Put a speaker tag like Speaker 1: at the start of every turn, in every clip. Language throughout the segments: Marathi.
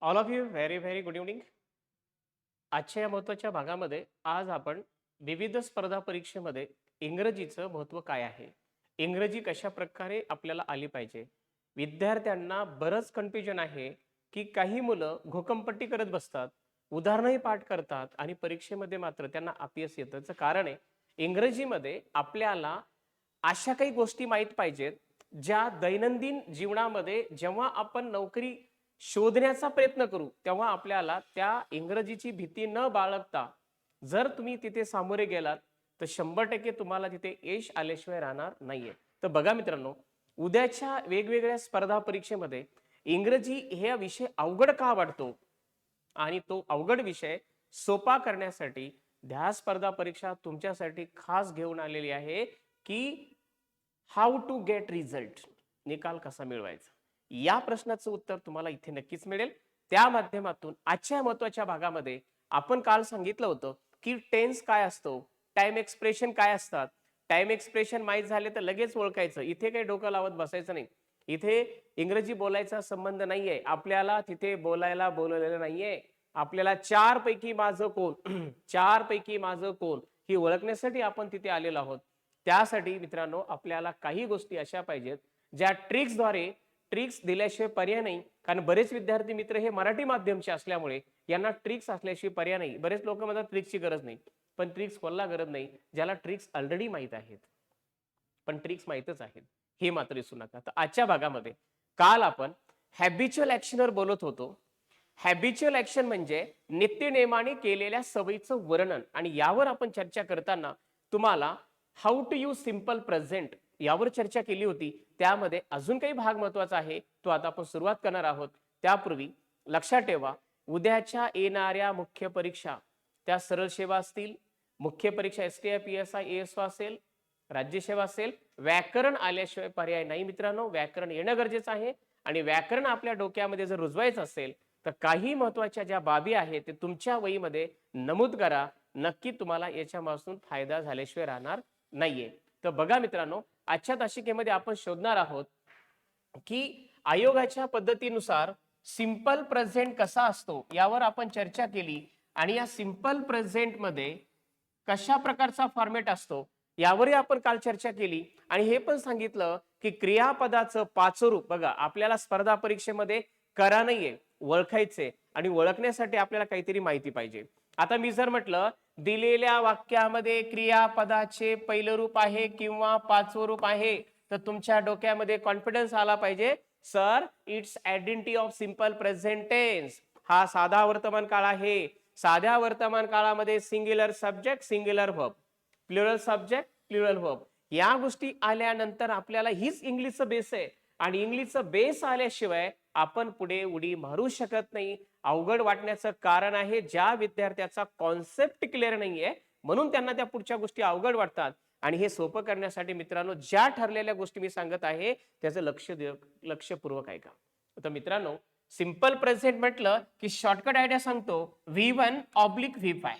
Speaker 1: All of you very very good evening. आजच्या या महत्त्वाच्या भागामध्ये आज आपण विविध स्पर्धा परीक्षेमध्ये इंग्रजीचं महत्त्व काय आहे, इंग्रजी कशा प्रकारे आपल्याला आली पाहिजे. विद्यार्थ्यांना बरंच कन्फ्युजन आहे की काही मुलं घोकंपट्टी करत बसतात, उदाहरणंही पाठ करतात आणि परीक्षेमध्ये मात्र त्यांना अपयश येतं. त्याचं कारण आहे इंग्रजीमध्ये आपल्याला अशा काही गोष्टी माहीत पाहिजेत ज्या दैनंदिन जीवनामध्ये जेव्हा आपण नोकरी शोधण्याचा प्रयत्न करू तेव्हा आपल्याला त्या इंग्रजीची भीती न बाळगता जर तुम्ही तिथे सामोरे गेलात तर 100% तुम्हाला तिथे यश आल्याशिवाय राहणार नाहीये. तर बघा मित्रांनो, उद्याच्या वेगवेगळ्या स्पर्धा परीक्षेमध्ये इंग्रजी हे विषय अवघड का वाटतो आणि तो अवघड विषय सोपा करण्यासाठी ध्या स्पर्धा परीक्षा तुमच्यासाठी खास घेऊन आलेली आहे की हाऊ टू गेट रिझल्ट, निकाल कसा मिळवायचा. या प्रश्नाचं उत्तर तुम्हाला इथे नक्कीच मिळेल. त्या माध्यमातून आजच्या महत्त्वाच्या भागामध्ये आपण काल सांगितलं होतं की टेन्स काय असतो, टाइम एक्सप्रेशन काय असतात. टाइम एक्सप्रेशन माहीत झाले तर लगेच ओळखायचं, इथे काही डोकं लावत बसायचं नाही. इथे इंग्रजी बोलायचा संबंध नाहीये, आपल्याला तिथे बोलायला बोलवलेलं नाहीये. आपल्याला चार पैकी माझं कोण चार पैकी माझं कोण ही ओळखण्यासाठी आपण तिथे आलेलो आहोत. त्यासाठी मित्रांनो आपल्याला काही गोष्टी अशा पाहिजेत ज्या ट्रिक्सद्वारे, ट्रिक्स दिल्याशिवाय पर्याय नाही. कारण बरेच विद्यार्थी मित्र हे मराठी माध्यमचे असल्यामुळे यांना ट्रिक्स असल्याशिवाय पर्याय नाही. बरेच लोक म्हणतात ट्रिक्सची गरज नाही, पण ट्रिक्स कोणाला गरज नाही ज्याला ट्रिक्स ऑलरेडी माहीत आहेत. पण ट्रिक्स माहीतच आहेत हे मात्र विसरू नका. तर आजच्या भागामध्ये काल आपण हॅबिच्युअल ऍक्शनवर बोलत होतो. हॅबिच्युअल ऍक्शन म्हणजे नित्यनेमाने केलेल्या सवयीचं वर्णन, आणि यावर आपण चर्चा करताना तुम्हाला how to use simple present यावर चर्चा केली होती. त्यामध्ये अजून काही भाग महत्वाचा आहे, तो आता आपण सुरुवात करणार आहोत. त्यापूर्वी लक्षात ठेवा, उद्याच्या येणाऱ्या मुख्य परीक्षा त्या सरळ सेवा असतील, मुख्य परीक्षा एसटीआय पीएसआय एएसओ असेल, राज्यसेवा असेल, व्याकरण आल्याशिवाय पर्याय नाही मित्रांनो. व्याकरण येणं गरजेचं आहे आणि व्याकरण आपल्या डोक्यामध्ये जर रुजवायचं असेल तर काही महत्वाच्या ज्या बाबी आहेत ते तुमच्या वहीमध्ये नमूद करा. नक्की तुम्हाला याच्यापासून फायदा झाल्याशिवाय राहणार नाहीये. तर बघा मित्रांनो, आजच्या तासिकेमध्ये आपण शोधणार आहोत की आयोगाच्या पद्धतीनुसार सिंपल प्रेझेंट कसा असतो यावर आपण चर्चा केली. आणि या सिंपल प्रेझेंट मध्ये कशा प्रकारचा फॉर्मॅट असतो यावरही आपण काल चर्चा केली. आणि हे पण सांगितलं की क्रियापदाचं पाचरूप बघा, आपल्याला स्पर्धा परीक्षेमध्ये करा नाहीये, ओळखायचे, आणि ओळखण्यासाठी आपल्याला काहीतरी माहिती पाहिजे. आता मी जर म्हटलं दिलेल्या वाक्यामध्ये क्रियापदाचे पहिलं रूप आहे किंवा पाचवं रूप आहे, तर तुमच्या डोक्यामध्ये कॉन्फिडन्स आला पाहिजे, sir it's identity of simple present tense. हा साधा वर्तमान काळ आहे. साध्या वर्तमान काळामध्ये singular subject, singular verb, plural subject, plural verb, या गोष्टी आल्यानंतर आपल्याला हीच इंग्लिशचं बेस आहे. आणि इंग्लिशचं बेस आल्याशिवाय आपण पुढे उडी मारू शकत नाही. अवघड वाटण्याचं कारण आहे ज्या विद्यार्थ्याचा कॉन्सेप्ट क्लिअर नाहीये, म्हणून त्यांना त्या पुढच्या गोष्टी अवघड वाटतात. आणि हे सोपं करण्यासाठी मित्रांनो ज्या ठरलेल्या गोष्टी मी सांगत आहे त्याचं लक्षपूर्वक ऐका. तर मित्रांनो, सिंपल प्रेझेंट म्हटलं की शॉर्टकट आयडिया सांगतो, V1/V5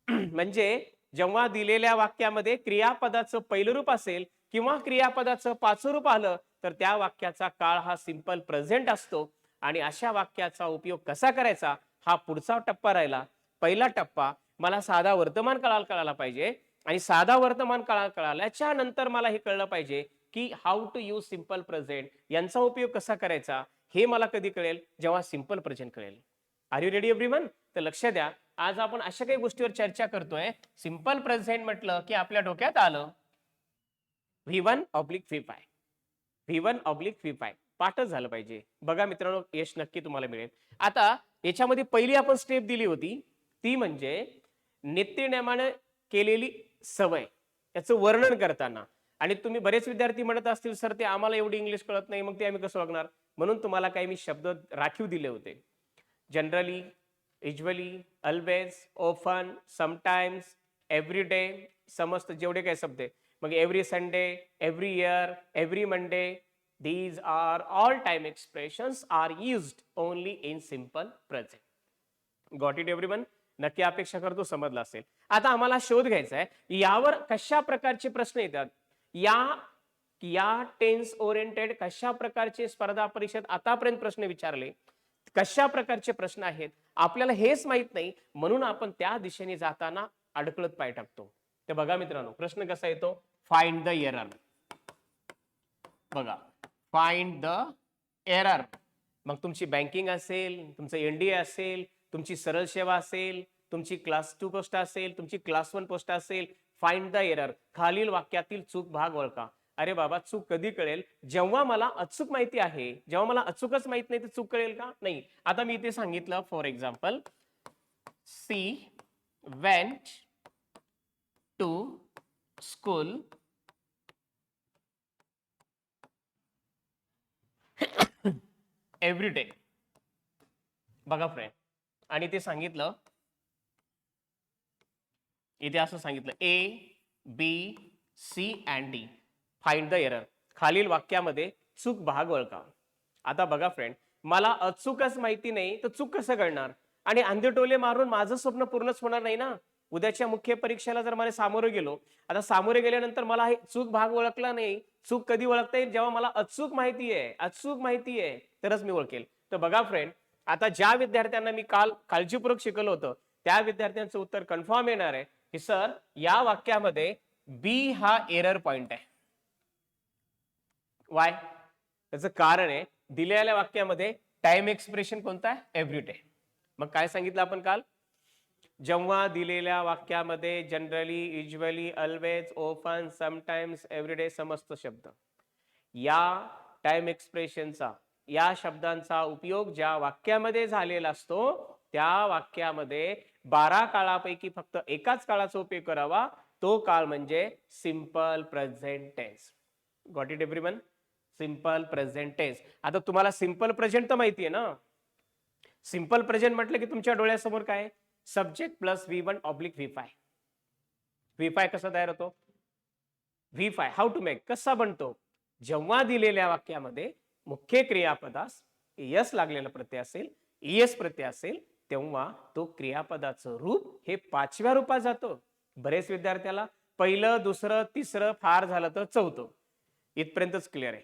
Speaker 1: म्हणजे जेव्हा दिलेल्या वाक्यामध्ये क्रियापदाचं पहिलं रूप असेल किंवा क्रियापदाचं पाचवं रूप आलं तर त्या वाक्याचा काळ हा सिंपल प्रेझेंट असतो. आणि अशा वाक्याचा उपयोग कसा करायचा हा पुढचा टप्पा राहिला. पहिला टप्पा, मला साधा वर्तमान काळ कळायला पाहिजे, आणि साधा वर्तमान काळ कळाल्याच्या नंतर मला हे कळलं पाहिजे की how to use simple present, यांचा उपयोग कसा करायचा. हे मला कधी कळेल, जेव्हा सिंपल प्रेझेंट कळेल. Are you ready everyone? तर लक्ष द्या, आज आपण अशा काही गोष्टीवर चर्चा करतोय. सिंपल प्रेझेंट म्हटलं की आपल्या डोक्यात आलं V1/V5, V1/V5 पाठच झालं पाहिजे. बघा मित्रांनो, यश नक्की तुम्हाला मिळेल. आता याच्यामध्ये पहिली आपण स्टेप दिली होती, ती म्हणजे नित्यनेमाने केलेली सवय याचं वर्णन करताना. आणि तुम्ही बरेच विद्यार्थी म्हणत असतील, सर ते आम्हाला एवढी इंग्लिश कळत नाही, मग ते आम्ही कसं बघणार. म्हणून तुम्हाला काही मी शब्द राखीव दिले होते. Generally, usually, always, often, sometimes, every day, समस्त जेवढे काही शब्द आहे. मग every Sunday, every year, every Monday, these are all time expressions are used only in simple present. Got it everyone? नक्की अपेक्षा करतो समजलं असेल. आता आम्हाला शोध घ्यायचा आहे यावर कशा प्रकारचे प्रश्न येतात, या टेन्स ओरिएंटेड कशा प्रकारचे स्पर्धा परीक्षेत आतापर्यंत प्रश्न विचारले, कशा प्रकारचे प्रश्न आहेत आपल्याला हेच माहित नाही, म्हणून आपण त्या दिशेने जाताना अडकळत पाय टाकतो. तर बघा मित्रांनो, प्रश्न कसा येतो, फाइंड द एरर. बघा, फाइंड द एरर. मग तुमची बँकिंग असेल, तुमचं एनडीए असेल, तुमची सरळ सेवा असेल, तुमची क्लास 2 पोस्ट असेल, तुमची क्लास 1 पोस्ट असेल, फाइंड द एरर. खालील वाक्यातील चूक भाग ओळखा. अरे बाबा, चूक कधी कळेल, जेव्हा मला अचूक माहिती आहे. जेव्हा मला अचूकच माहित नाही तर चूक कळेल का? नाही. आता मी इथे सांगितलं, for example, she went to school every day. बघा फ्रेंड, आणि ते सांगितलं, इथे असं सांगितलं, A B C and D. Find the error. खालील वाक्यामध्ये चूक भाग ओळखा. आता बघा फ्रेंड, मला अचूकच माहिती नाही तर चूक कसं कळणार? आणि अंधेटोले मारून माझं स्वप्न पूर्णच होणार नाही ना. उद्याच्या मुख्य परीक्षेला जर मला सामोरे गेलो, आता सामोरे गेल्यानंतर मला हे चूक भाग ओळखला नाही. चूक कधी ओळखता येईल? जेव्हा मला अचूक माहिती आहे, अचूक माहिती आहे तरच मी ओळखेल. तर बघा फ्रेंड, आता ज्या विद्यार्थ्यांना मी काल काळजीपूर्वक शिकवलं होतं त्या विद्यार्थ्यांचं उत्तर कन्फर्म येणार आहे की सर, या वाक्यामध्ये बी हा एरर पॉइंट आहे. वाय? त्याचं कारण आहे, दिलेल्या वाक्यामध्ये टाइम एक्सप्रेशन कोणता आहे? Every day. मग काय सांगितलं आपण काल? जेव्हा दिलेल्या वाक्यामध्ये generally, usually, always, often, sometimes, everyday समस्त शब्द, या टाइम एक्सप्रेशनचा, या शब्दांचा उपयोग ज्या वाक्यामध्ये झालेला असतो त्या वाक्यामध्ये 12 काळापैकी फक्त एकाच काळाचा उपयोग करावा. तो काळ म्हणजे simple present tense. Got it everyone? Simple present tense. आता तुम्हाला सिंपल प्रेझेंट तर माहिती आहे ना. सिंपल प्रेझेंट म्हटलं की तुमच्या डोळ्यासमोर काय? Subject plus V1 oblique V5. V5 कसा तयार होतो? V5 हाऊ टू मेक, कसा बनतो? जेव्हा दिलेल्या वाक्यामध्ये मुख्य क्रियापदास यस लागलेला प्रत्यय असेल, ईएस प्रत्यय असेल, तेव्हा तो क्रियापदाचं रूप हे 5व्या रूपात जातो. बरेच विद्यार्थ्याला पहिलं, दुसरं, तिसरं, फार झालं तर चौथं, इथपर्यंतच क्लिअर आहे.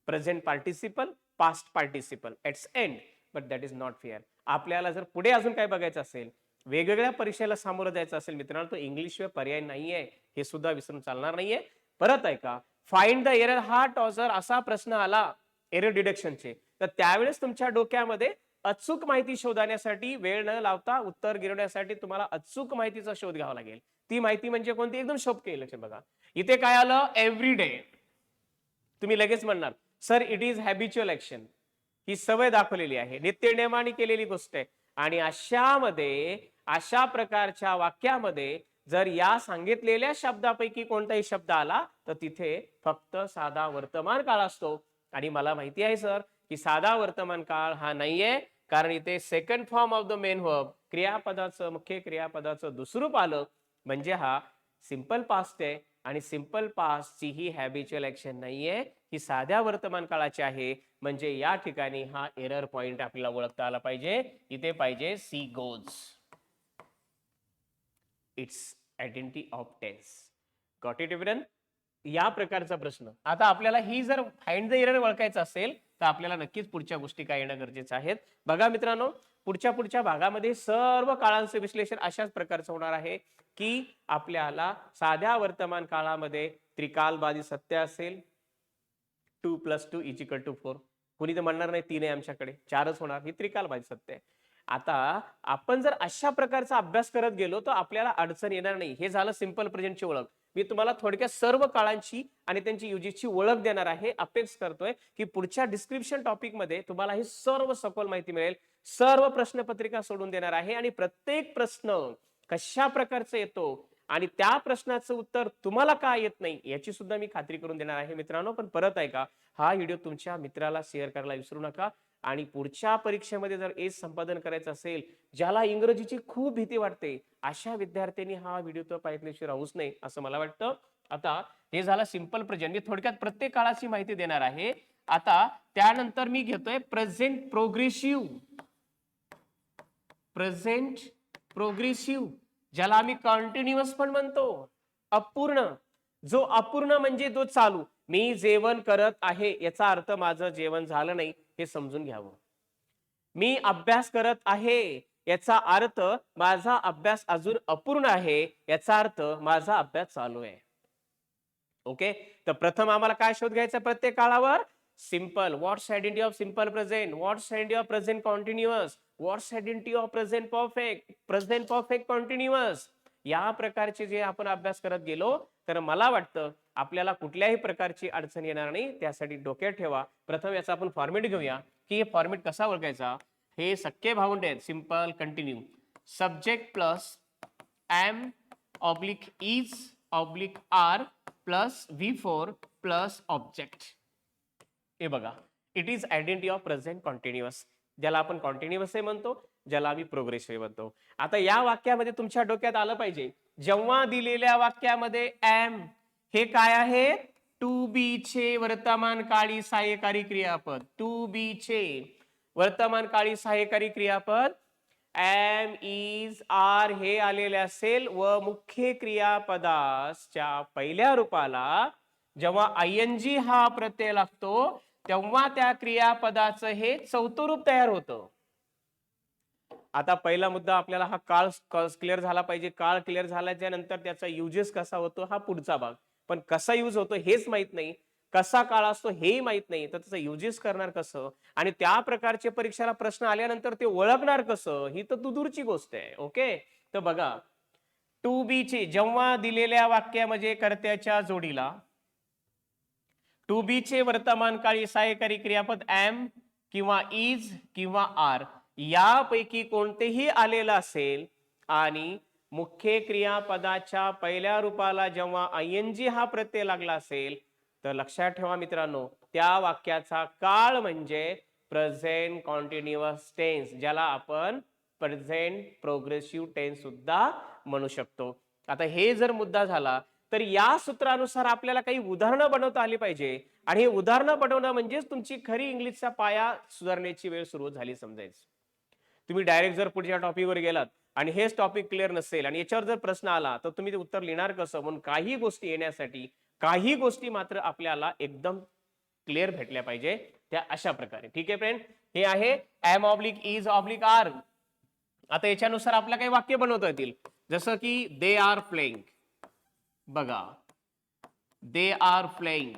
Speaker 1: Present participle, past participle, its and, but that is not fair. आपल्याला जर पुढे अजून काय बघायचं असेल, वेगवेगळ्या परीक्षेला सामोरं जायचं असेल मित्रांनो, तो इंग्लिश शिवाय पर्याय नाहीये, हे सुद्धा विसरून चालणार नाहीये. परत ऐका, फाइंड द एरर हा टॉसर असा प्रश्न आला एरर डिडक्शनचे, तर त्यावेळेस तुमच्या डोक्यामध्ये अचूक माहिती शोधण्यासाठी वेळ न लावता उत्तर गिरवण्यासाठी तुम्हाला अचूक माहितीचा शोध घ्यावा लागेल. ती माहिती म्हणजे कोणती? एकदम सोपी. लक्षात बघा, इथे काय आलं? Every day. तुम्ही लगेच म्हणणार, sir it is habitual action. ही सवय दाखवलेली आहे, नित्यनेमाने केलेली गोष्ट आहे. आणि अशा प्रकारच्या वाक्यामध्ये जर या सांगितलेल्या शब्दापैकी कोणताही शब्द आला तर तिथे फक्त साधा वर्तमान काळ असतो. आणि मला माहिती आहे सर की साधा वर्तमान काळ हा नाहीये, कारण इथे second form of the main verb, क्रियापदाचं, मुख्य क्रियापदाचं दुसरं रूप आलं, म्हणजे हा सिंपल पास्ट आहे. आणि सिंपल पास्ट ची ही हॅबिच्युअल ऍक्शन नाहीये, ही साध्या वर्तमान काळाची आहे. म्हणजे या ठिकाणी हा एरर पॉइंट आपल्याला ओळखता आला पाहिजे. इथे पाहिजे she goes, it's identity of tense. Got it everyone? या प्रकारचा प्रश्न. आता आपल्याला ही जर फाइंड द एरर ओळखायचं असेल तर आपल्याला नक्कीच पुढच्या गोष्टी काय येणं गरजेचं आहे. बघा मित्रांनो, पुढच्या भागामध्ये सर्व काळांचं विश्लेषण अशाच प्रकारचं होणार आहे की आपल्याला साध्या वर्तमान काळामध्ये त्रिकालबाधी सत्य असेल, 2 + 2 = 4. कोणी तर म्हणणार नाही 3 आहे आमच्याकडे, 4च होणार, ही त्रिकालबाधी सत्य आहे. आता आपण जर अशा प्रकारचा अभ्यास करत गेलो तर आपल्याला अडचण येणार नाही. हे झालं सिंपल प्रेझेंटची ओळख. मी तुम्हाला थोडक्यात सर्व काळांची आणि त्यांची युजेसची ओळख देणार आहे. अपेक्षा करतोय की पुढच्या डिस्क्रिप्शन टॉपिक मध्ये तुम्हाला ही सर्व सखोल माहिती मिळेल. सर्व प्रश्नपत्रिका सोडून देणार आहे आणि प्रत्येक प्रश्न कशा प्रकारचा येतो आणि त्या प्रश्नाचं उत्तर तुम्हाला का येत नाही याची सुद्धा मी खात्री करून देणार आहे मित्रांनो. पण परत ऐका, हा व्हिडिओ तुमच्या मित्राला शेअर करायला विसरू नका. आणि पुढच्या परीक्षेमध्ये जर एस संपादन करायचं असेल, ज्याला इंग्रजीची खूप भीती वाटते, अशा विद्यार्थ्यांनी हा व्हिडिओ तर पाहिल्याशिवाय राहूच नाही असं मला वाटतं. आता हे झालं सिंपल प्रेझेंट. मी थोडक्यात प्रत्येक काळाची माहिती देणार आहे. आता त्यानंतर मी घेतोय प्रेझेंट प्रोग्रेसिव्ह. प्रेझेंट प्रोग्रेसिव्ह, ज्याला आम्ही कंटिन्युअस पण म्हणतो. अपूर्ण, जो अपूर्ण म्हणजे जो चालू. मी जेवण करत आहे याचा अर्थ माझं जेवण झालं नाही हे समजून घ्यावं. मी अभ्यास करत आहे याचा अर्थ माझा अभ्यास अजून अपूर्ण आहे, याचा अर्थ माझा अभ्यास चालू आहे. ओके. तर प्रथम आम्हाला काय शोध घ्यायचा प्रत्येक काळावर? Simple. What's identity of simple present, what's identity of present continuous, what's identity of present perfect continuous. या प्रकारचे जे आपण अभ्यास करत गेलो, तर मला वाटतं आपल्याला कुठल्याही प्रकारची अडचण येणार नाही. त्यासाठी डोक्यात ठेवा. प्रथम याचा आपण फॉर्मॅट घेऊया, की हे फॉर्मॅट कसा ओळखायचा. हे सख्खे भावंडे आहेत. Simple continue subject plus am oblique is oblique are plus V4 plus object. हे बघा, it is identity of present continuous, ज्याला आपण कॉन्टिन्युअस म्हणतो, ज्याला आम्ही प्रोग्रेसिव्ह म्हणतो. आता या वाक्यामध्ये तुमच्या डोक्यात आलं पाहिजे, जेव्हा दिलेल्या वाक्यामध्ये एम हे काय आहे? टू बी चे वर्तमान काळी सहाय्यकारी क्रियापद. टू बी चे वर्तमान काळी सहाय्यकारी क्रियापद एम इज आर हे आलेले असेल व मुख्य क्रियापदाच्या पहिल्या रूपाला जेव्हा आयएनजी हा प्रत्यय लागतो, तेव्हा त्या क्रियापदाचं हे चौथं रूप तयार होतं. आता पहिला मुद्दा आपल्याला हा काळ क्लिअर झाला पाहिजे. काळ क्लिअर झाल्याच्या नंतर त्याचा युजेस कसा होतो हा पुढचा भाग. पण कसा यूज होतो हेच माहित नाही, कसा काळ असतो हेही माहित नाही, तर त्याचं युजेस करणार कसं आणि त्या प्रकारचे परीक्षेला प्रश्न आल्यानंतर ते ओळखणार कसं, ही तर दूरची गोष्ट आहे. ओके. तर बघा, टू बी ची जेव्हा दिलेल्या वाक्यामध्ये कर्त्याच्या जोडीला टू बी चे वर्तमान काळी सहाय्यकारी क्रियापद एम किंवा इज किंवा आर यापैकी कोणतेही आलेलं असेल आणि मुख्य क्रियापदाच्या पहिल्या रूपाला जेव्हा आयएनजी हा प्रत्यय लागला असेल, तर लक्षात ठेवा मित्रांनो, त्या वाक्याचा काळ म्हणजे प्रेझेंट कॉन्टिन्युअस टेन्स, ज्याला आपण प्रेझेंट प्रोग्रेसिव्ह टेन्स सुद्धा म्हणू शकतो. आता हे जर मुद्दा झाला, तर या सूत्रानुसार आपल्याला काही उदाहरणं बनवता आली पाहिजे आणि हे उदाहरणं बनवणं म्हणजेच तुमची खरी इंग्लिशचा पाया सुधारण्याची वेळ सुरू झाली समजायचं. तुम्ही डायरेक्ट जर पुढच्या टॉपिकवर गेलात आणि हेच टॉपिक क्लिअर नसेल आणि याच्यावर जर प्रश्न आला, तर तुम्ही ते उत्तर लिहिणार कसं? म्हणून काही गोष्टी येण्यासाठी काही गोष्टी मात्र आपल्याला एकदम क्लिअर भेटल्या पाहिजे, त्या अशा प्रकारे. ठीक आहे फ्रेंड, हे आहे am oblique is oblique are. आता याच्यानुसार आपल्याला काही वाक्य बनवता येतील, जसं की दे आर प्लेइंग. बघा, they are playing,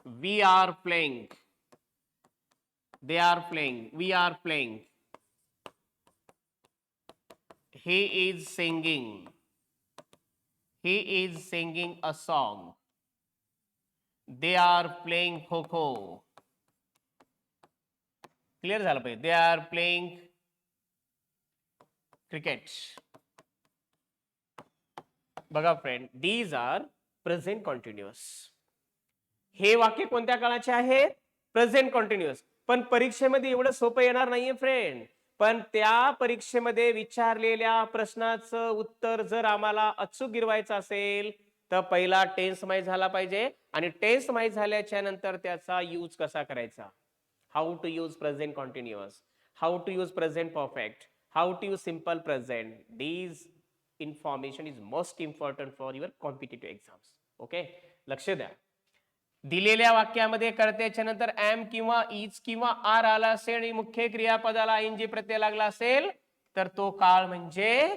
Speaker 1: we are playing, they are playing, we are playing, he is singing, he is singing a song, they are playing kho-kho. Clear झालं पाहिजे. they are playing cricket. बघा friend, these are present continuous. हे वाक्य कोणत्या काळाचे आहे? प्रेझेंट कॉन्टिन्युअस. पण परीक्षेमध्ये एवढं सोपं येणार नाहीये फ्रेंड. पण त्या परीक्षेमध्ये विचारलेल्या प्रश्नाचं उत्तर जर आम्हाला अचूक गिरवायचं असेल, तर पहिला टेन्स माहित झाला पाहिजे आणि टेन्स माहित झाल्याच्या नंतर त्याचा यूज कसा करायचा. How to use present continuous, how to use present perfect, how to use simple present. These information is most important for your competitive exams. Okay, लक्ष द्या. दिलेल्या वाक्यामध्ये कर्त्याच्या नंतर एम किंवा इज किंवा आर आला असेल आणि मुख्य क्रियापदाला आयएनजी प्रत्यय लागला असेल, तर तो काळ म्हणजे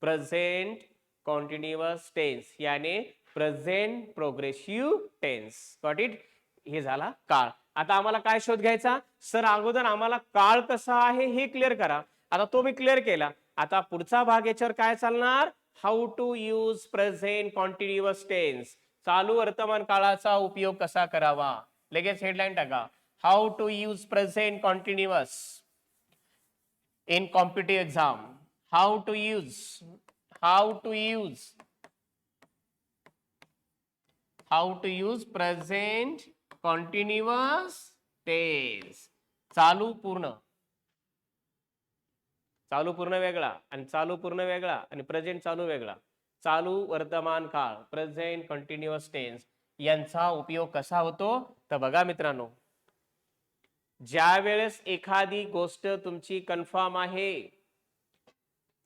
Speaker 1: प्रेझेंट कॉन्टिन्युअस टेन्स, याने present progressive tense. Got it? हे झाला काळ. आता आम्हाला काय शोध घ्यायचा? सर अगोदर आम्हाला काळ कसा आहे हे क्लिअर करा. आता तो मी क्लिअर केला. आता पुढचा भाग याच्यावर काय चालणार? How to use present continuous tense, चालू वर्तमान काळाचा उपयोग कसा करावा. लगेच हेडलाईन टाका, how to use present continuous in competitive exam. How to use present continuous tense. चालू पूर्ण वेगळा आणि चालू पूर्ण वेगळा आणि प्रेझेंट चालू वेगळा. चालू वर्तमान काळ प्रेझेंट कंटिन्युअस टेन्स यांचा उपयोग कसा होतो? तर बघा मित्रांनो, ज्या वेळेस एखादी गोष्ट तुमची कन्फर्म आहे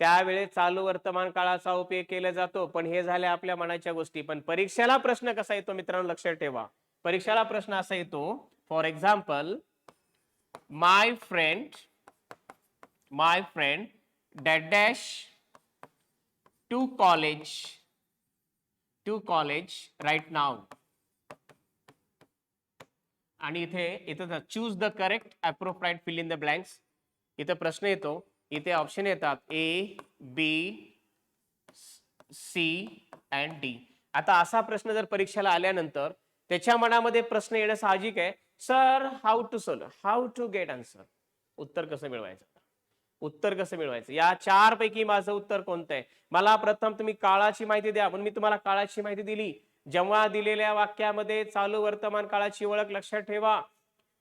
Speaker 1: त्यावेळेस चालू वर्तमान काळाचा उपयोग केला जातो. पण हे झाल्या आपल्या मनाच्या गोष्टी. पण परीक्षेला प्रश्न कसा येतो मित्रांनो लक्षात ठेवा. परीक्षेला प्रश्न असा येतो, for example my friend dash dash to college right now. आणि इथे choose the correct appropriate fill in the blanks. इथे प्रश्न येतो, इथे ऑप्शन येतात A B C and D. आता असा प्रश्न जर परीक्षेला आल्यानंतर त्याच्या मनामध्ये प्रश्न येणं साहजिक आहे, sir how to get answer. उत्तर कसं मिळवायचं, या चार पैकी माझं उत्तर कोणतं आहे. मला प्रथम तुम्ही काळाची माहिती द्या, म्हणून मी तुम्हाला काळाची माहिती दिली. जेव्हा दिलेल्या वाक्यामध्ये चालू वर्तमान काळाची ओळख लक्षात ठेवा.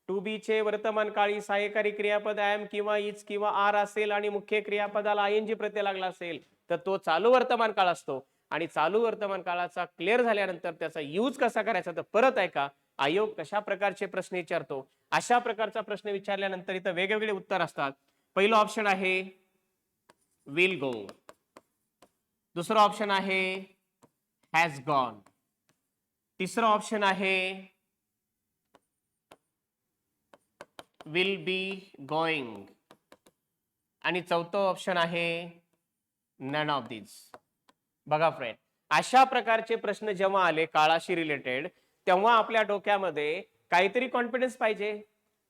Speaker 1: टू बी चे वर्तमान काळी सहाय्यकारी क्रियापद एम किंवा इज किंवा आर असेल आणि मुख्य क्रियापदाला आयएनजी प्रत्यय लागला असेल तर तो चालू वर्तमान काळ असतो. आणि चालू वर्तमान काळाचा क्लिअर झाल्यानंतर त्याचा यूज कसा करायचा तर परत ऐका. आयोग कशा प्रकारचे प्रश्न विचारतो, अशा प्रकारचा प्रश्न विचारल्यानंतर इथं वेगवेगळे उत्तर असतात. पहिलं ऑप्शन आहे विल गो, दुसरं ऑप्शन आहे हॅज गॉन, तिसरं ऑप्शन आहे विल बी गोइंग आणि चौथं ऑप्शन आहे नन ऑफ दिस. बघा फ्रेंड, अशा प्रकारचे प्रश्न जेव्हा आले काळाशी रिलेटेड तेव्हा आपल्या डोक्यामध्ये काहीतरी कॉन्फिडन्स पाहिजे,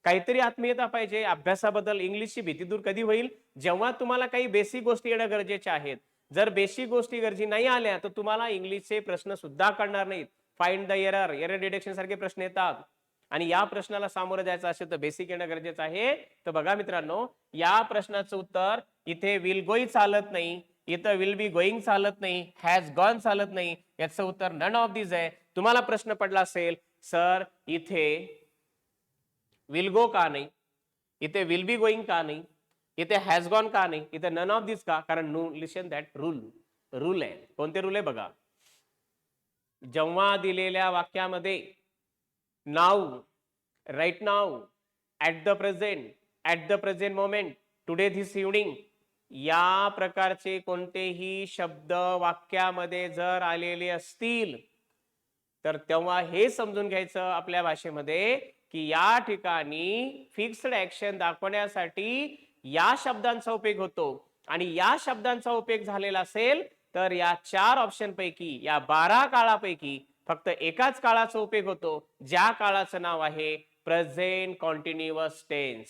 Speaker 1: काहीतरी आत्मीयता पाहिजे. अभ्यासाबद्दल इंग्लिशची भीती दूर कधी होईल, जेव्हा तुम्हाला काही बेसिक गोष्टी येणं गरजेच्या आहेत. जर बेसिक गोष्टी गरजे नाही आल्या तर तुम्हाला इंग्लिशचे प्रश्न सुद्धा कळणार नाहीत. फाइंड द एरर डिटेक्शन सारखे प्रश्न येतात आणि या प्रश्नाला सामोरं जायचं असेल तर बेसिक येणं गरजेचं आहे. तर बघा मित्रांनो, या प्रश्नाचं उत्तर इथे विल गोई चालत नाही, इथं विल बी गोईंग चालत नाही, हॅज गॉन चालत नाही, याचं उत्तर नन ऑफ दिस आहे. तुम्हाला प्रश्न पडला असेल सर इथे विल गो का नाही, इथे विल बी गोईंग का नाही, इथे हॅज गॉन का नाही, इथे नन ऑफ दिस का, कारण नो लिसन दॅट रूल आहे. कोणते रूल आहे बघा. जेव्हा दिलेल्या वाक्यामध्ये now, right now, at the present moment, today this evening या प्रकारचे कोणतेही शब्द वाक्यामध्ये जर आलेले असतील तर तेव्हा हे समजून घ्यायचं आपल्या भाषेमध्ये की या ठिकाणी फिक्स्ड ऍक्शन दाखवण्यासाठी या शब्दांचा उपयोग होतो. आणि या शब्दांचा उपयोग झालेला असेल तर या चार ऑप्शन पैकी, या 12 काळापैकी फक्त एकाच काळाचा उपयोग होतो, ज्या काळाचं नाव आहे present continuous tense.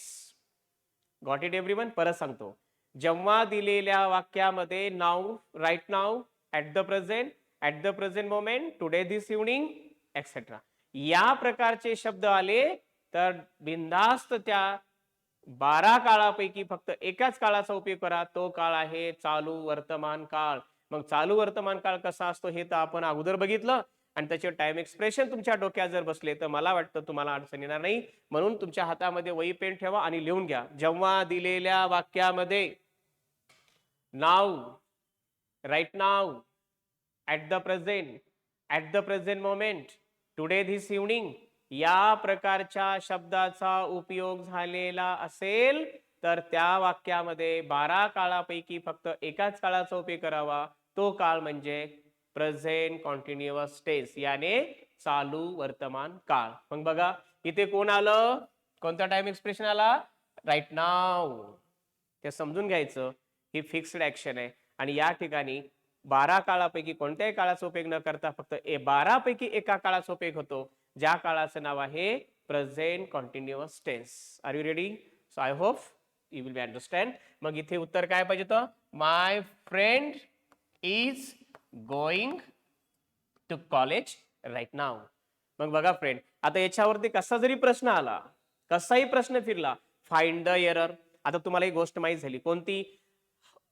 Speaker 1: Got it everyone? परत सांगतो. जेव्हा दिलेल्या वाक्यामध्ये now, right now, at the present moment, today this evening etcetera या प्रकारचे शब्द आले तर बिनधास्त त्या 12 काळापैकी फक्त एकाच काळाचा उपयोग करा. तो काळ आहे चालू वर्तमान काळ. मग चालू वर्तमान काळ कसा असतो हे तर आपण अगोदर बघितलं आणि त्याचे टाइम एक्सप्रेशन तुमच्या डोक्यात जर बसले तर मला वाटतं तुम्हाला अडचण येणार नाही. म्हणून तुमच्या हातामध्ये वही पेन ठेवा आणि लिहून घ्या. जेव्हा दिलेल्या वाक्यामध्ये now, right now, at the present moment, today this evening या प्रकारच्या शब्दाचा उपयोग झालेला असेल तर त्या वाक्यामध्ये 12 काळापैकी फक्त एकाच काळाचा उपयोग करावा. तो काळ म्हणजे प्रेझेंट कॉन्टिन्युअस टेन्स, याने चालू वर्तमान काळ. मग बघा इथे कोण आलं, कोणता टाइम एक्सप्रेशन आला, राईट नाऊ. ते समजून घ्यायचं ही फिक्स्ड ऍक्शन आहे आणि या ठिकाणी 12 काळापैकी कोणत्याही काळाचा उपयोग न करता फक्त 12 पैकी एका काळाचा उपयोग होतो, ज्या काळाचं नाव आहे present continuous tense. Are you ready? So I hope you will be understand. मग इथे उत्तर काय पाहिजे तर my friend is going to college right now. मग बघा फ्रेंड, आता याच्यावरती कसा जरी प्रश्न आला, कसाही प्रश्न फिरला, फाइंड द एरर. आता तुम्हाला एक गोष्ट माहित झाली कोणती,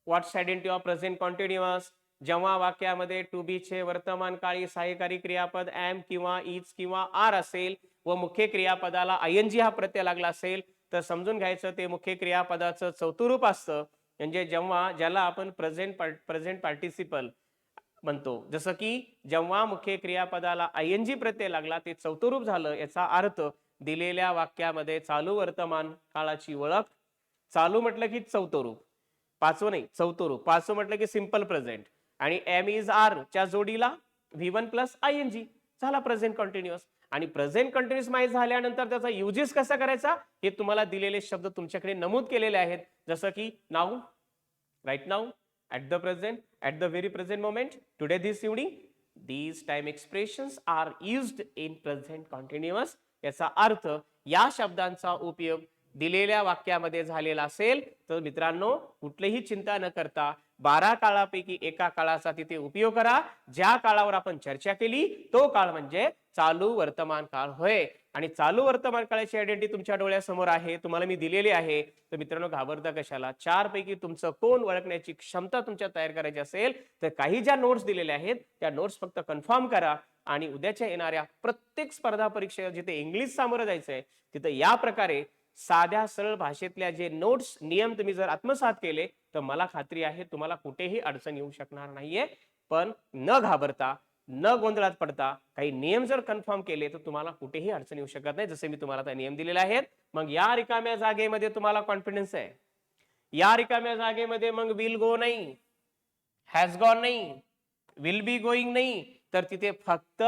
Speaker 1: व्हॉट्स आयडेंटिटी ऑफ प्रेझेंट कॉन्टिन्युअस. जेव्हा वाक्यामध्ये टू बी चे वर्तमान काळी सहाय्यकारी क्रियापद एम किंवा इज किंवा आर असेल व मुख्य क्रियापदाला आयएनजी हा प्रत्यय लागला असेल तर समजून घ्यायचं ते मुख्य क्रियापदाचं चौथुरूप असतं. म्हणजे जेव्हा ज्याला आपण प्रेझेंट पार्टिसिपल म्हणतो, जसं की जेव्हा मुख्य क्रियापदाला आयएनजी प्रत्यय लागला ते चौथुरूप झालं. याचा अर्थ दिलेल्या वाक्यामध्ये चालू वर्तमान काळाची ओळख, चालू म्हटलं की चौथुरूप, पाचवं नाही चौथुरूप, पाचवं म्हटलं की सिंपल प्रेझेंट आणि एम इज आर च्या जोडीला V1 प्लस आयएनजी झाला प्रेझेंट कॉन्टिन्युअस. आणि प्रेझेंट कंटिन्युअस माहीत झाल्यानंतर त्याचा युजेस कसा करायचा हे तुम्हाला दिलेले शब्द तुमच्याकडे नमूद केलेले आहेत. जसं की now, right now, at the present, at the very present moment, today, this evening. These time expressions are used in present continuous. याचा अर्थ या शब्दांचा उपयोग दिलेल्या वाक्यामध्ये झालेला असेल तर मित्रांनो कुठलीही चिंता न करता 12 काळापैकी एका काळाचा तिथे उपयोग करा. ज्या काळावर आपण चर्चा केली तो काळ म्हणजे चालू वर्तमान काळ होय. आणि चालू वर्तमान काळाची आयडेंटिटी तुमच्या डोळ्यासमोर आहे, तुम्हाला मी दिलेली आहे. तर मित्रांनो घाबरता कशाला? 4 पैकी तुमचं कोण ओळखण्याची क्षमता तुमच्या तयार करायची असेल तर काही ज्या नोट्स दिलेल्या आहेत त्या नोट्स फक्त कन्फर्म करा आणि उद्याच्या येणाऱ्या प्रत्येक स्पर्धा परीक्षेला जिथे इंग्लिश सामोरं जायचंय तिथे या प्रकारे साध्या सरळ भाषेतल्या जे नोट्स नियम तुम्ही जर आत्मसात केले तर मला खात्री आहे तुम्हाला कुठेही अडचण येऊ शकणार नाहीये. पण न घाबरता न गोंधळात पडता काही नियम जर कन्फर्म केले तर तुम्हाला कुठेही अडचण येऊ शकत नाही. जसे मी तुम्हाला आता नियम दिलेले आहेत. मग या रिकाम्या जागेमध्ये तुम्हाला कॉन्फिडन्स आहे, या रिकाम्या जागेमध्ये मग विल गो नाही, हॅज गॉन नाही, विल बी गोइंग नाही, तर तिथे फक्त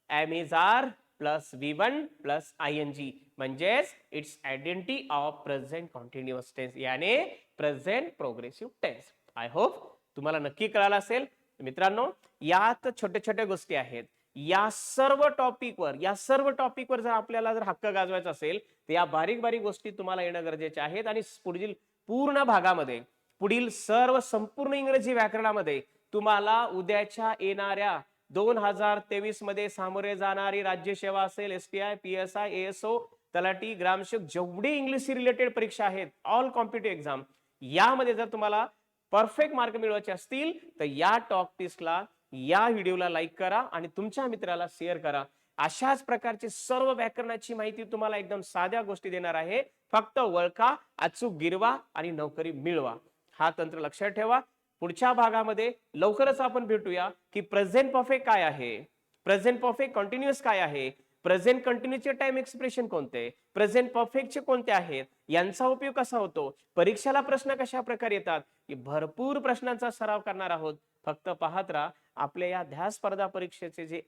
Speaker 1: am is are plus V1 plus ING म्हणजेच it's identity of present continuous tense याने present progressive tense. I hope तुम्हाला नक्की कळालं असेल. मित्रांनो यात छोट्या छोट्या गोष्टी आहेत. या सर्व टॉपिकवर जर आपल्याला जर हक्क गाजवायचा असेल तर या बारीक बारीक गोष्टी तुम्हाला येणं गरजेचे आहेत. आणि पुढील पूर्ण भागामध्ये पुढील सर्व संपूर्ण इंग्रजी व्याकरणामध्ये तुम्हाला उद्याच्या येणाऱ्या 2023 मध्ये सामोरे जाणारी राज्यसेवा असेल, STI, PSI, ASO, तलाठी, ग्रामसेवक जेवढी इंग्लिश रिलेटेड परीक्षा आहेत ऑल कॉम्पिटिटिव्ह एक्झाम यामध्ये जर तुम्हाला परफेक्ट मार्क मिळवायचे असतील तर या टॉक टेस्टला या व्हिडिओला लाईक करा आणि तुमच्या मित्राला शेअर करा. अशाच प्रकारची सर्व व्याकरणाची माहिती तुम्हाला एकदम साध्या गोष्टी देणार आहे. फक्त ओळखा, अचूक गिरवा आणि नोकरी मिळवा. हा तंत्र लक्षात ठेवा. पुढच्या भागामध्ये लवकरच आपण भेटूया की प्रेझेंट परफेक्ट काय आहे, प्रेझेंट परफेक्ट कंटिन्युअस काय आहे, प्रेझेंट कंटिन्यूचे टाइम एक्सप्रेशन कोणते, प्रेझेंट परफेक्टचे कोणते आहेत, यांचा उपयोग कसा होतो, परीक्षेला प्रश्न कशा प्रकारे येतात, की भरपूर प्रश्नांचा सराव करणार आहोत. फक्त पाहत राहा. आपल्या या ध्यास स्पर्धा परीक्षेचे जे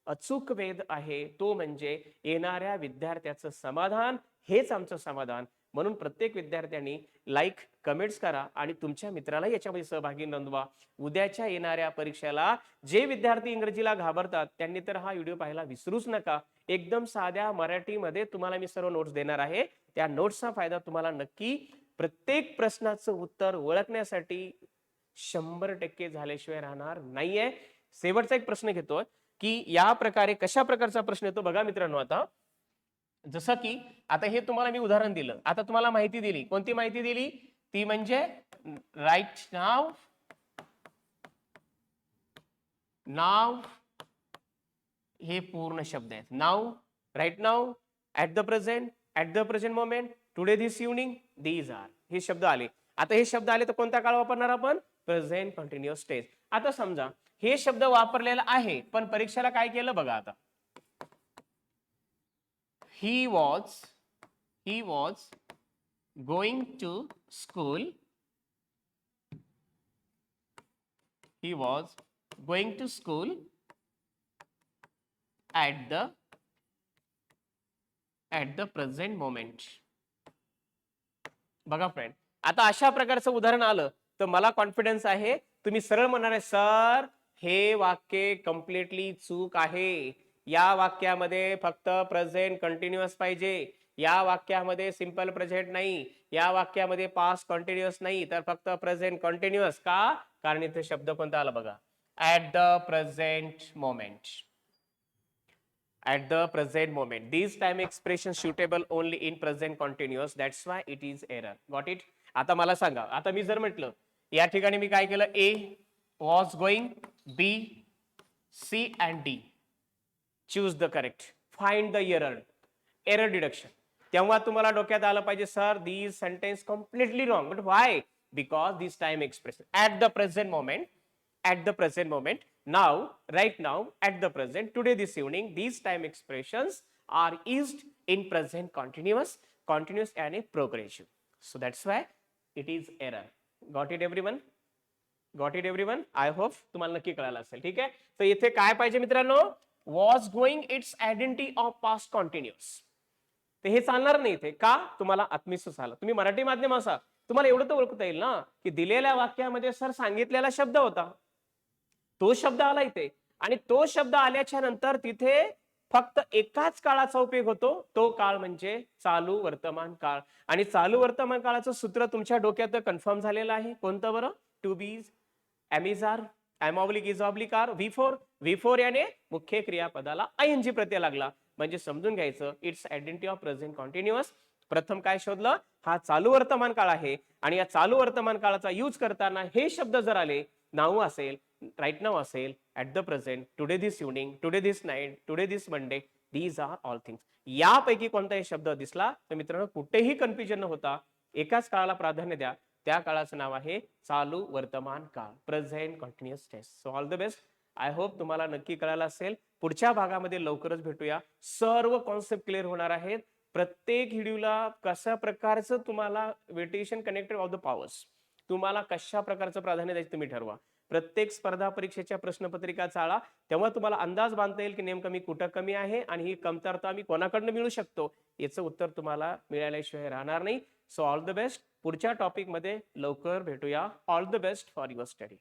Speaker 1: अचूक वेध आहे तो म्हणजे येणाऱ्या विद्यार्थ्याचं समाधान हेच आमचं समाधान. म्हणून प्रत्येक विद्यार्थ्यांनी लाईक कमेंट्स करा आणि तुमच्या मित्राला याच्यामध्ये सहभागी नोंदवा. उद्याच्या येणाऱ्या परीक्षेला जे विद्यार्थी इंग्रजीला घाबरतात त्यांनी तर हा व्हिडिओ पाहायला विसरूच नका. एकदम साध्या मराठीमध्ये तुम्हाला मी सर्व नोट्स देणार आहे. त्या नोट्सचा फायदा तुम्हाला नक्की प्रत्येक प्रश्नाचं उत्तर ओळखण्यासाठी 100% झाल्याशिवाय राहणार नाहीये. शेवटचा एक प्रश्न घेतोय की या प्रकारे कशा प्रकारचा प्रश्न येतो बघा मित्रांनो. आता जसं की आता हे तुम्हाला मी उदाहरण दिलं, आता तुम्हाला माहिती दिली. कोणती माहिती दिली? ती म्हणजे राईट नाव, नाव हे पूर्ण शब्द आहेत. Now, right now, at the present moment, today, this evening, these are हे शब्द आले. आता हे शब्द आले तर कोणता काळ वापरणार आपण? Present continuous tense. आता समजा हे शब्द वापरलेला आहे पण परीक्षेला काय केलं बघा. आता he was going to school, he was going to school at the present moment. बघा फ्रेंड, आता अशा प्रकारचं उदाहरण आलं तर मला कॉन्फिडन्स आहे तुम्ही सरळ म्हणणार आहे सर हे वाक्य कम्प्लिटली चूक आहे. या वाक्यामध्ये फक्त प्रेझेंट कंटिन्युअस पाहिजे, या वाक्यामध्ये सिंपल प्रेझेंट नाही, या वाक्यामध्ये पास्ट कंटिन्युअस नाही, तर फक्त प्रेझेंट कंटिन्युअस. का? कारण इथे शब्द कोणता आला बघा, at the present moment. At the present moment, these time expressions suitable only in present continuous. That's why it is error. Got it? आता मला सांगा, आता मी जर म्हटलं या ठिकाणी मी काय केलं, A was going, B, C and D. Choose the correct. Find the error deduction. तेव्हा तुम्हाला डोक्यात आलं पाहिजे sir these sentence completely wrong. But why? Because this time expression at the present moment, now, right now, at the present, today, this evening, these time expressions are used in present continuous and progressive. So that's why it is error. Got it everyone? I hope तुम्हाला नक्की कळालं असेल. ठीक आहे. तर इथे काय पाहिजे मित्रांनो, was going it's identity of past कॉन्टिन्युअस. ते हे चालणार नाही इथे का तुम्हाला आत्मविश्वास आला. तुम्ही मराठी माध्यम असा तुम्हाला एवढं तर ओळखता येईल ना की दिलेल्या वाक्यामध्ये सर सांगितलेला शब्द होता, तो शब्द आला इथे आणि तो शब्द आल्याच्या नंतर तिथे फक्त एकाच काळाचा उपयोग होतो, तो काळ म्हणजे चालू वर्तमान काळ. आणि चालू वर्तमान काळाचं सूत्र तुमच्या डोक्यात कन्फर्म झालेलं आहे. कोणतं बरं? To be's, am is are, am oblique is oblique are, V four याने मुख्य क्रियापदाला आयएनजी प्रत्यय लागला. म्हणजे समजून घ्यायचं it's identity of present continuous. प्रथम काय शोधलं? हा चालू वर्तमान काळ आहे आणि या चालू वर्तमान काळाचा यूज करताना हे शब्द जर आले, नाऊ असेल, राईट नाव असेल, at the present, today this evening, today this night, today this Monday, these are all things. यापैकी कोणताही शब्द दिसला तर मित्रांनो कुठेही कन्फ्युजन न होता एकाच काळाला प्राधान्य द्या. त्या काळाचं नाव आहे चालू वर्तमान काळ, present continuous tense. So all the best. I hope तुम्हाला नक्की कळालं असेल. पुढच्या भागामध्ये लवकरच भेटूया. सर्व कॉन्सेप्ट क्लिअर होणार आहेत. प्रत्येक व्हिडिओला कशा प्रकारचं तुम्हाला वेटेशन कनेक्टेड ऑफ द पॉवर्स, तुम्हाला कशा प्रकारचं प्राधान्य द्यायचं तुम्ही ठरवा. प्रत्येक स्पर्धा परीक्षेच्या प्रश्नपत्रिका चाळा, तेव्हा तुम्हाला अंदाज बांधता येईल की नेमकं मी कुठं कमी आहे आणि ही कमतरता मी कोणाकडनं मिळू शकतो, याचं उत्तर तुम्हाला मिळाल्याशिवाय राहणार नाही. So all the best. पुढच्या टॉपिकमध्ये लवकर भेटूया. All the best for your study.